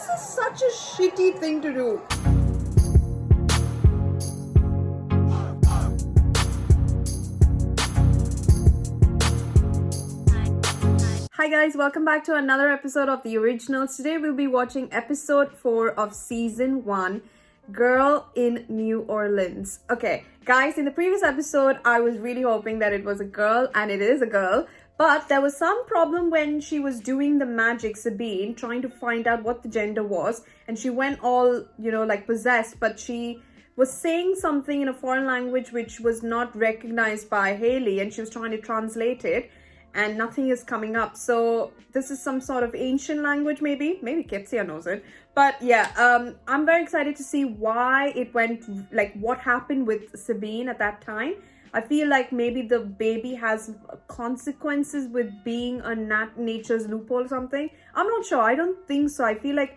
This is such a shitty thing to do. Hi guys, welcome back to another episode of The Originals. Today we'll be watching episode 4 of season 1, Girl in New Orleans. Okay, guys, in the previous episode, I was really hoping that it was a girl, and it is a girl. But there was some problem when she was doing the magic, Sabine, trying to find out what the gender was. And she went all, like possessed, but she was saying something in a foreign language which was not recognized by Haley, and she was trying to translate it. And nothing is coming up. So this is some sort of ancient language, maybe Ketsia knows it. But yeah, I'm very excited to see why it went, like what happened with Sabine at that time. I feel like maybe the baby has consequences with being a nature's loophole or something. I'm not sure. I don't think so. I feel like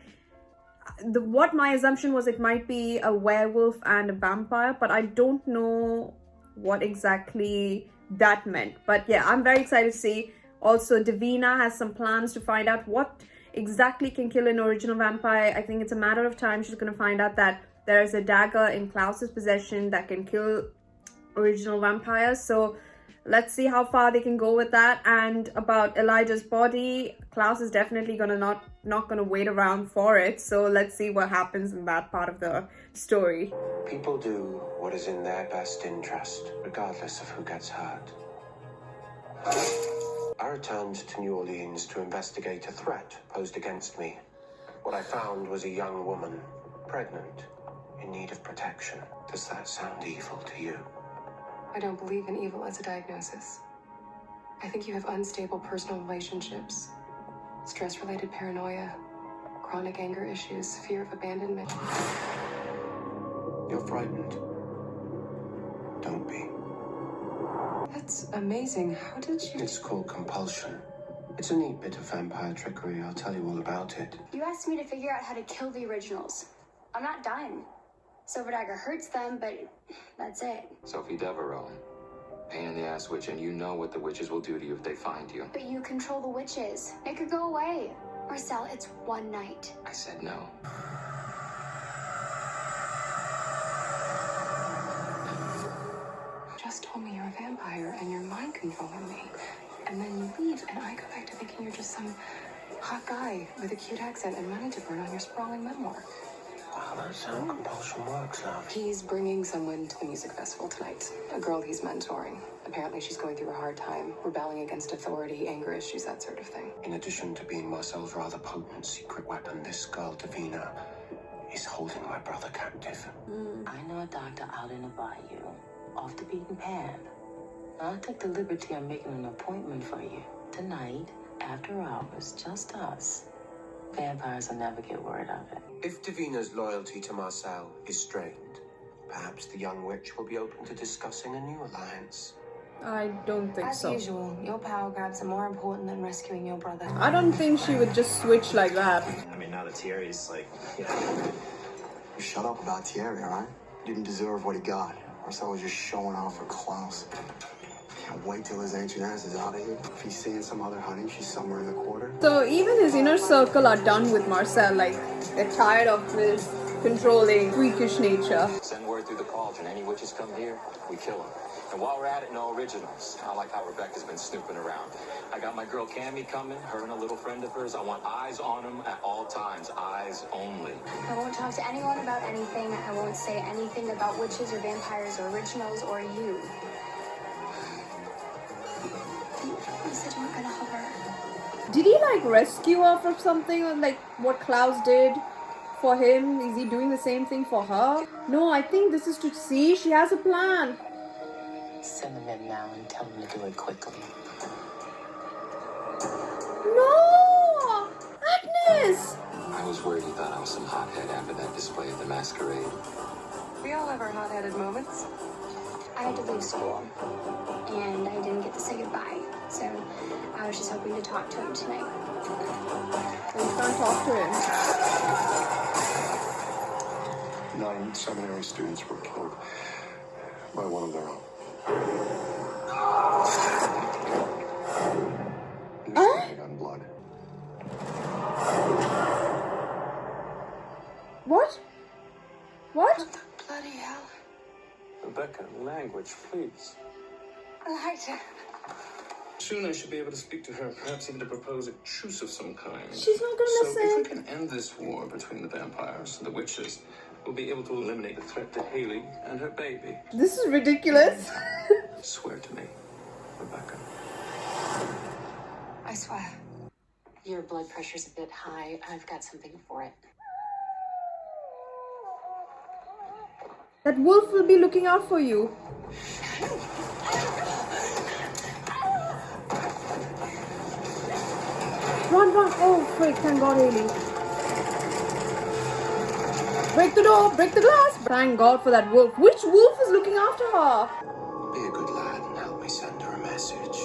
what my assumption was, it might be a werewolf and a vampire, but I don't know what exactly that meant. But yeah, I'm very excited to see. Also, Davina has some plans to find out what exactly can kill an original vampire. I think it's a matter of time. She's going to find out that there is a dagger in Klaus's possession that can kill original vampires. So let's see how far they can go with that. And about Elijah's body, Klaus is definitely gonna not gonna wait around for it. So let's see what happens in that part of the story. People do what is in their best interest, regardless of who gets hurt. I returned to New Orleans to investigate a threat posed against me. What I found was a young woman, pregnant, in need of protection. Does that sound evil to you? I don't believe in evil as a diagnosis. I think you have unstable personal relationships, stress-related paranoia, chronic anger issues, fear of abandonment. You're frightened. Don't be. That's amazing. How did you... It's called compulsion. It's a neat bit of vampire trickery. I'll tell you all about it. You asked me to figure out how to kill the originals. I'm not done. Silver Dagger hurts them, but that's it. Sophie Devereaux, pain in the ass witch, and you know what the witches will do to you if they find you. But you control the witches. Make her go away. Marcel, it's one night. I said no. You just told me you're a vampire and you're mind controlling me. And then you leave and I go back to thinking you're just some hot guy with a cute accent and money to burn on your sprawling memoir. Wow, that's how compulsion works, love. He's bringing someone to the music festival tonight. A girl he's mentoring. Apparently she's going through a hard time, rebelling against authority, anger issues, that sort of thing. In addition to being Marcel's rather potent secret weapon, this girl, Davina, is holding my brother captive. I know a doctor out in the bayou, off the beaten path. I took the liberty of making an appointment for you. Tonight, after hours, just us. Vampires will never get word of it. If Davina's loyalty to Marcel is strained, perhaps the young witch will be open to discussing a new alliance. I don't think As so. usual, your power grabs are more important than rescuing your brother. I don't think she would just switch like that. I mean, now that Thierry's like, Shut up about Thierry, all right? He didn't deserve what he got. Marcel was just showing off for Klaus. Can't wait till his ancient ass is out of here. If he's seeing some other honey, she's somewhere in the quarter. So even his inner circle are done with Marcel. Like, they're tired of his controlling, freakish nature. Send word through the cauldron. Any witches come here, we kill them. And while we're at it, no originals. I like how Rebecca's been snooping around. I got my girl Cammy coming, her and a little friend of hers. I want eyes on them at all times. Eyes only. I won't talk to anyone about anything. I won't say anything about witches or vampires or originals or you. You said you weren't gonna help her. Did he like rescue her from something, or like what Klaus did for him? Is he doing the same thing for her? No, I think this is to see she has a plan. Send them in now and tell them to do it quickly. No! Agnes! I was worried you thought I was some hothead after that display at the masquerade. We all have our hot-headed moments. I had to leave school, and I didn't get to say goodbye. So I was just hoping to talk to him tonight. You can't talk to him. 9 seminary students were killed by one of their own. On blood. What? What? What the bloody hell? Rebecca, language, please. Elijah. Soon I should be able to speak to her, perhaps even to propose a truce of some kind. She's not gonna So listen. if we can end this war between the vampires and the witches, we'll be able to eliminate the threat to Haley and her baby. This is ridiculous. Swear to me, Rebecca. I swear. Your blood pressure's a bit high. I've got something for it. That wolf will be looking out for you. Run, run. Oh, freak. Thank God, Haley. Break the door. Break the glass. Thank God for that wolf. Which wolf is looking after her? Be a good lad and help me send her a message.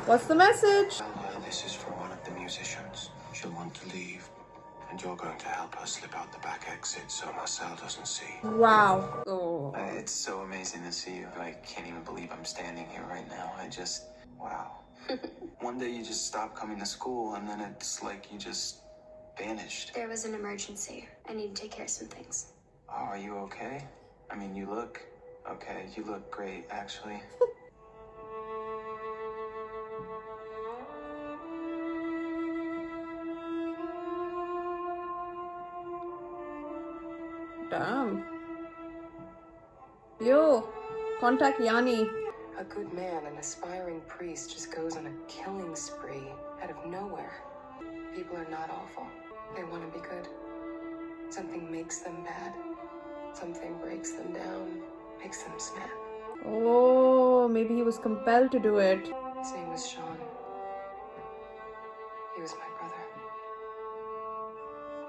What's the message? Tell her this is for one of the musicians. She'll want to leave. And you're going to help her slip out the back exit so Marcel doesn't see. Wow. Oh. It's so amazing to see you. I can't even believe I'm standing here right now. Wow. One day you just stopped coming to school, and then it's like you just vanished. There was an emergency. I need to take care of some things. Oh, are you okay? I mean, you look okay. You look great, actually. Damn. Yo, contact Yanni. A good man, an aspiring priest, just goes on a killing spree out of nowhere. People are not awful. They want to be good. Something makes them bad. Something breaks them down, makes them snap. Oh, maybe he was compelled to do it. His name was Sean. He was my brother.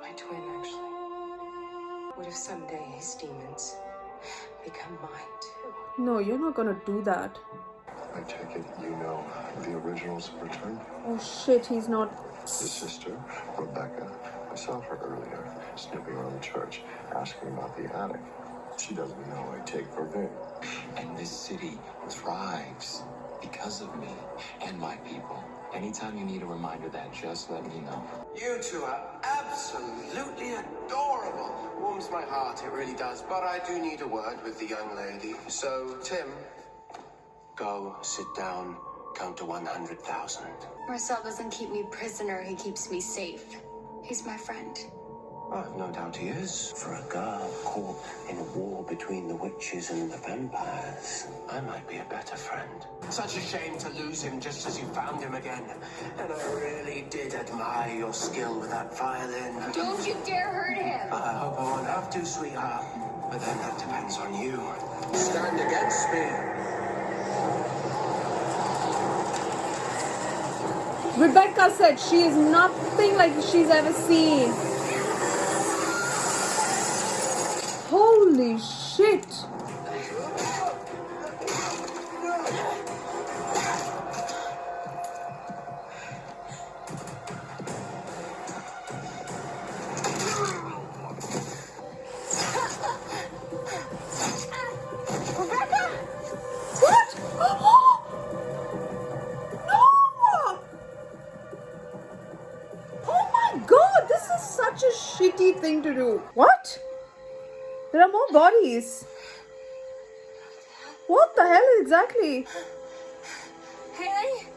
My twin, actually. What if someday his demons become mine too? No, you're not gonna do that. I take it you know the originals have returned? Oh shit, he's not. The sister, Rebecca, I saw her earlier, snooping around the church, asking about the attic. She doesn't know I take for Vic. And this city thrives because of me and my people. Anytime you need a reminder that, just let me know. You two are absolutely adorable. Warms my heart, it really does. But I do need a word with the young lady. So, Tim, go, sit down, count to 100,000. Marcel doesn't keep me prisoner, he keeps me safe. He's my friend. I've no doubt he is. For a girl caught in a war between the witches and the vampires, I might be a better friend. Such a shame to lose him just as you found him again. And I really did admire your skill with that violin. Don't you dare hurt him! I hope I won't have to, sweetheart. But then that depends on you. Stand against me. Rebecca said she is nothing like she's ever seen. Holy shit. Such a shitty thing to do. What? There are more bodies. What the hell exactly? Haley?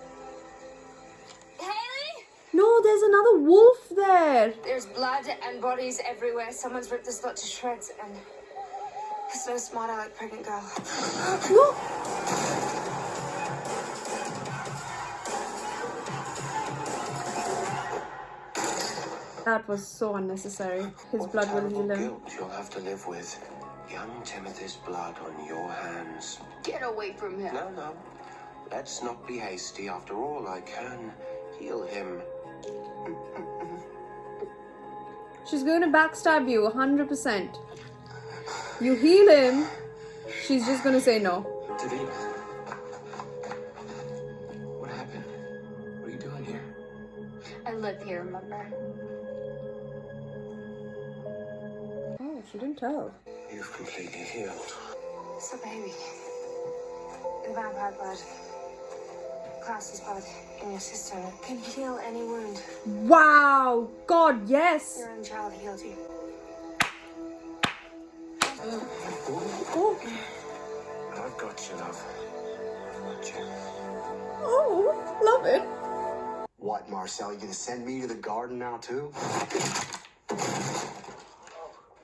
Haley? No, there's another wolf there. There's blood and bodies everywhere. Someone's ripped this lot to shreds and there's no smart aleck pregnant girl. No. That was so unnecessary. His blood will heal him. Guilt you'll have to live with. Young Timothy's blood on your hands. Get away from him. No. Let's not be hasty. After all, I can heal him. She's going to backstab you 100%. You heal him, she's just going to say no. Davina. What happened? What are you doing here? I live here, remember? Oh, she didn't tell. You've completely healed. So, baby, the vampire blood. Klaus's blood in your system can heal any wound. Wow, God, yes. Your own child healed you. Oh, I've got you, love. Got you. oh, love it. What, Marcel? You gonna send me to the garden now, too?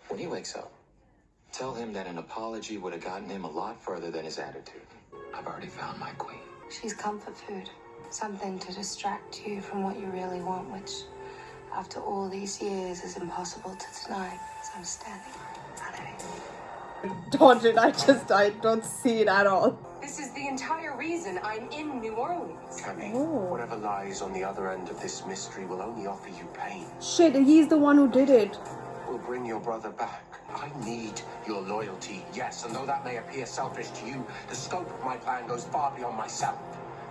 When he wakes up, tell him that an apology would have gotten him a lot further than his attitude. I've already found my queen. She's comfort food. Something to distract you from what you really want, which, after all these years, is impossible to deny. So I'm standing. Dodge it, I don't see it at all. This is the entire reason I'm in New Orleans. Cammy, Oh. whatever lies on the other end of this mystery will only offer you pain. Shit, he's the one who did it. We'll bring your brother back. I need your loyalty, yes, and though that may appear selfish to you, the scope of my plan goes far beyond myself.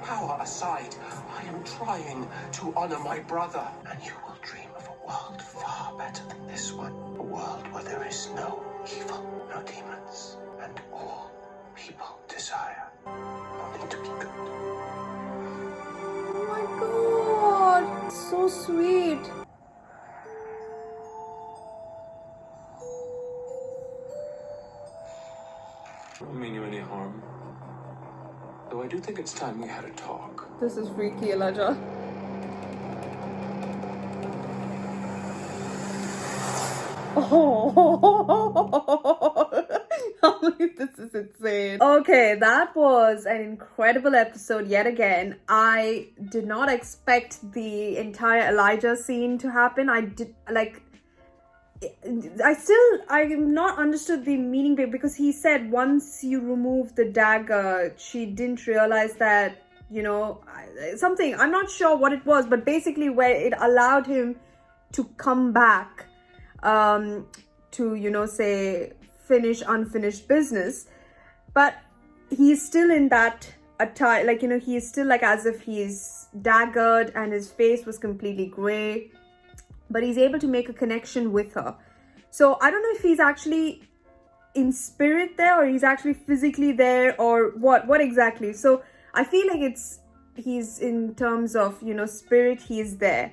Power aside, I am trying to honor my brother. And you will dream of a world far better than this one. A world where there is no evil, no demons, and all people desire only to be good. Oh my God, so sweet. I don't mean you any harm. Though I do think it's time we had a talk. This is freaky, Elijah. Oh, this is insane. Okay, that was an incredible episode yet again. I did not expect the entire Elijah scene to happen. I'm not understood the meaning because he said once you remove the dagger, she didn't realize that, you know, something, I'm not sure what it was, but basically where it allowed him to come back to, you know, say, finish unfinished business. But he's still in that attire, like, you know, he's still like as if he's daggered and his face was completely gray. But he's able to make a connection with her. So I don't know if he's actually in spirit there or he's actually physically there or what exactly. So I feel like he's in terms of, you know, spirit, he's there.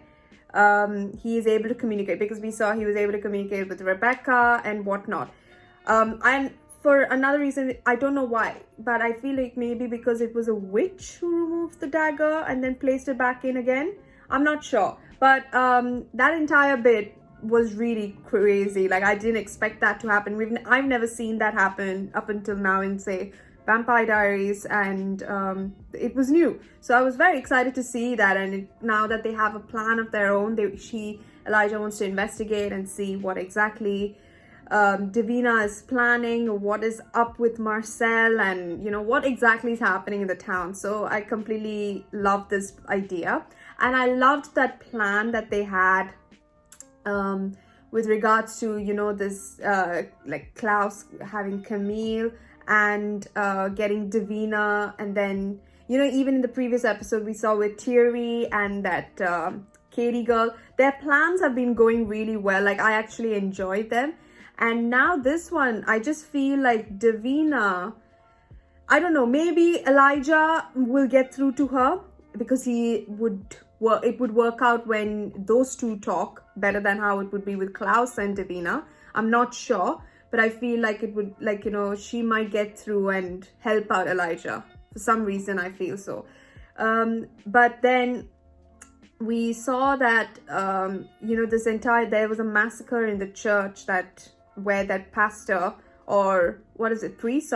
He is able to communicate because we saw he was able to communicate with Rebecca and whatnot. And for another reason, I don't know why, but I feel like maybe because it was a witch who removed the dagger and then placed it back in again. I'm not sure. But that entire bit was really crazy. Like, I didn't expect that to happen. I've never seen that happen up until now in, say, Vampire Diaries, and it was new. So I was very excited to see that. And now that they have a plan of their own, Elijah wants to investigate and see what exactly Davina is planning, what is up with Marcel, and, you know, what exactly is happening in the town. So I completely love this idea. And I loved that plan that they had with regards to, you know, this like Klaus having Camille and getting Davina. And then, you know, even in the previous episode we saw with Thierry and that Katie girl, their plans have been going really well. Like, I actually enjoyed them. And now this one, I just feel like Davina, I don't know, maybe Elijah will get through to her because it would work out when those two talk better than how it would be with Klaus and Davina. I'm not sure, but I feel like it would, like, you know, she might get through and help out Elijah. For some reason, I feel so. But then we saw that, you know, there was a massacre in the church where that pastor, or what is it, priest,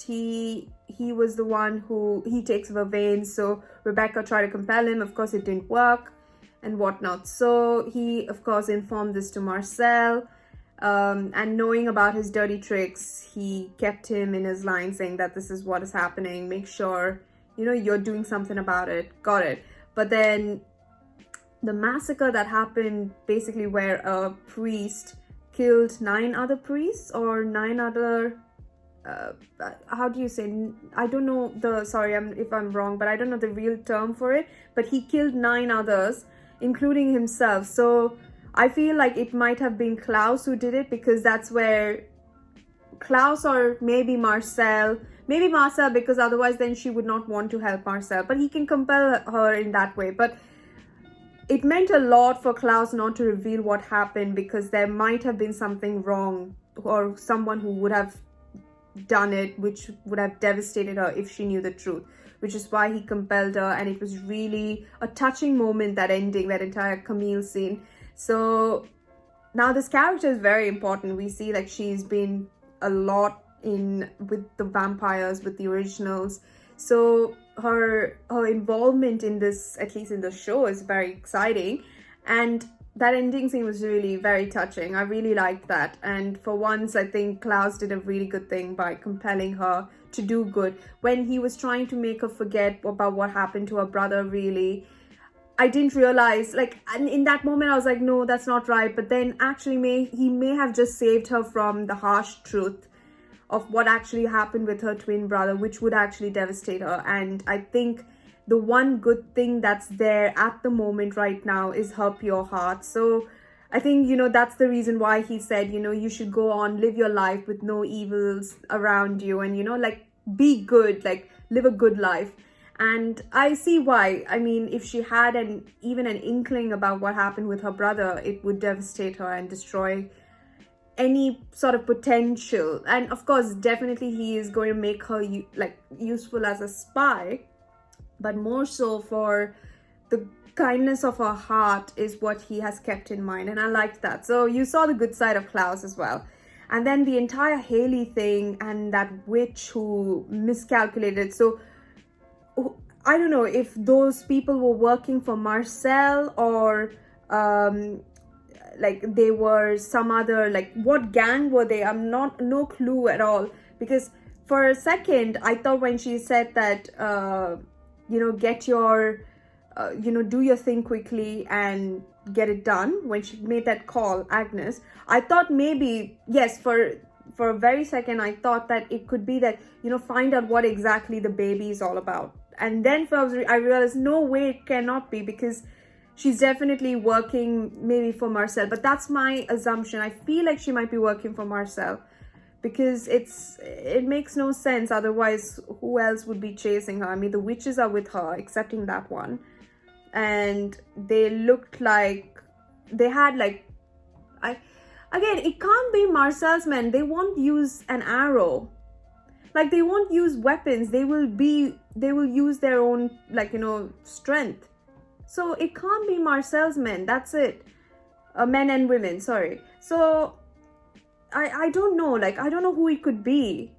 he was the one who, he takes the veins. So Rebecca tried to compel him. Of course, it didn't work and whatnot. So he, of course, informed this to Marcel. And knowing about his dirty tricks, he kept him in his line saying that this is what is happening. Make sure, you know, you're doing something about it. Got it. But then the massacre that happened, basically where a priest killed 9 other priests or 9 other... how do you say, I don't know if I'm wrong, but I don't know the real term for it, but he killed 9 others, including himself. So I feel like it might have been Klaus who did it, because that's where Klaus, or maybe Marcel, Maybe Marcel, because otherwise then she would not want to help Marcel. But he can compel her in that way. But it meant a lot for Klaus not to reveal what happened, because there might have been something wrong, or someone who would have done it which would have devastated her if she knew the truth, which is why he compelled her. And it was really a touching moment, that ending, that entire Camille scene. So now this character is very important. We see like she's been a lot with the vampires, with the originals. So her involvement in this, at least in the show, is very exciting. And that ending scene was really very touching. I really liked that. And for once, I think Klaus did a really good thing by compelling her to do good. When he was trying to make her forget about what happened to her brother, really, I didn't realize, like, in that moment I was like, no, that's not right. But then actually he may have just saved her from the harsh truth of what actually happened with her twin brother, which would actually devastate her. And I think the one good thing that's there at the moment right now is her pure heart. So I think, you know, that's the reason why he said, you know, you should go on, live your life with no evils around you, and, you know, like, be good, like, live a good life. And I see why. I mean, if she had even an inkling about what happened with her brother, it would devastate her and destroy any sort of potential. And of course, definitely he is going to make her useful as a spy, but more so for the kindness of her heart is what he has kept in mind. And I liked that. So you saw the good side of Klaus as well. And then the entire Haley thing and that witch who miscalculated. So I don't know if those people were working for Marcel, or like they were some other, like, what gang were they? I'm no clue at all. Because for a second, I thought when she said that, you know, get your, you know, do your thing quickly and get it done, when she made that call, Agnes, I thought maybe, yes, for a very second, I thought that it could be that, you know, find out what exactly the baby is all about. And then I realized, no way, it cannot be, because she's definitely working maybe for Marcel. But that's my assumption. I feel like she might be working for Marcel, because it makes no sense. Otherwise, who else would be chasing her? I mean, the witches are with her, excepting that one. And they looked like they had like, again, it can't be Marcel's men. They won't use an arrow. Like, they won't use weapons. They will use their own, like, you know, strength. So it can't be Marcel's men. That's it. Men and women, sorry. So I don't know. Like, I don't know who it could be.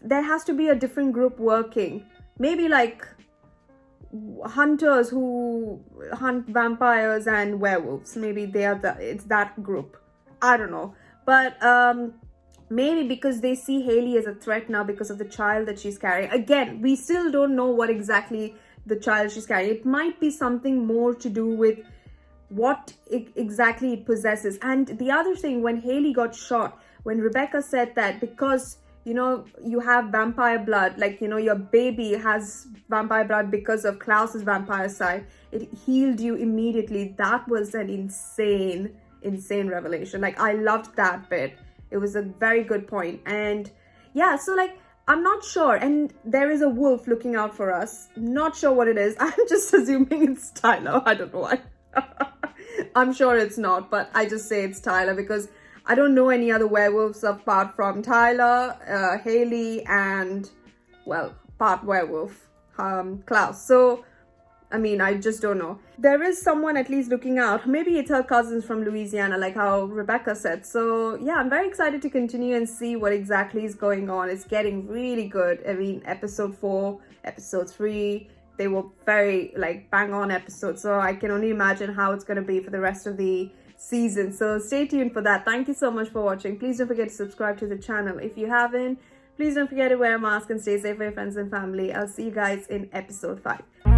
There has to be a different group working. Maybe like hunters who hunt vampires and werewolves. Maybe it's that group. I don't know. But maybe because they see Haley as a threat now because of the child that she's carrying. Again, we still don't know what exactly the child she's carrying. It might be something more to do with what exactly it possesses. And the other thing, when Haley got shot, when Rebecca said that because, you know, you have vampire blood, like, you know, your baby has vampire blood because of Klaus's vampire side, it healed you immediately. That was an insane revelation. Like, I loved that bit. It was a very good point. And yeah, so like, I'm not sure. And there is a wolf looking out for us. Not sure what it is. I'm just assuming it's Tyler. I don't know why. I'm sure it's not, but I just say it's Tyler because I don't know any other werewolves apart from Tyler, Haley, and, well, part werewolf, Klaus. So, I mean, I just don't know. There is someone at least looking out. Maybe it's her cousins from Louisiana, like how Rebecca said. So, yeah, I'm very excited to continue and see what exactly is going on. It's getting really good. I mean, episode 4, episode 3, they were very, like, bang-on episodes. So I can only imagine how it's going to be for the rest of the season. So stay tuned for that. Thank you so much for watching. Please don't forget to subscribe to the channel if you haven't. Please don't forget to wear a mask and stay safe for your friends and family. I'll see you guys in episode 5.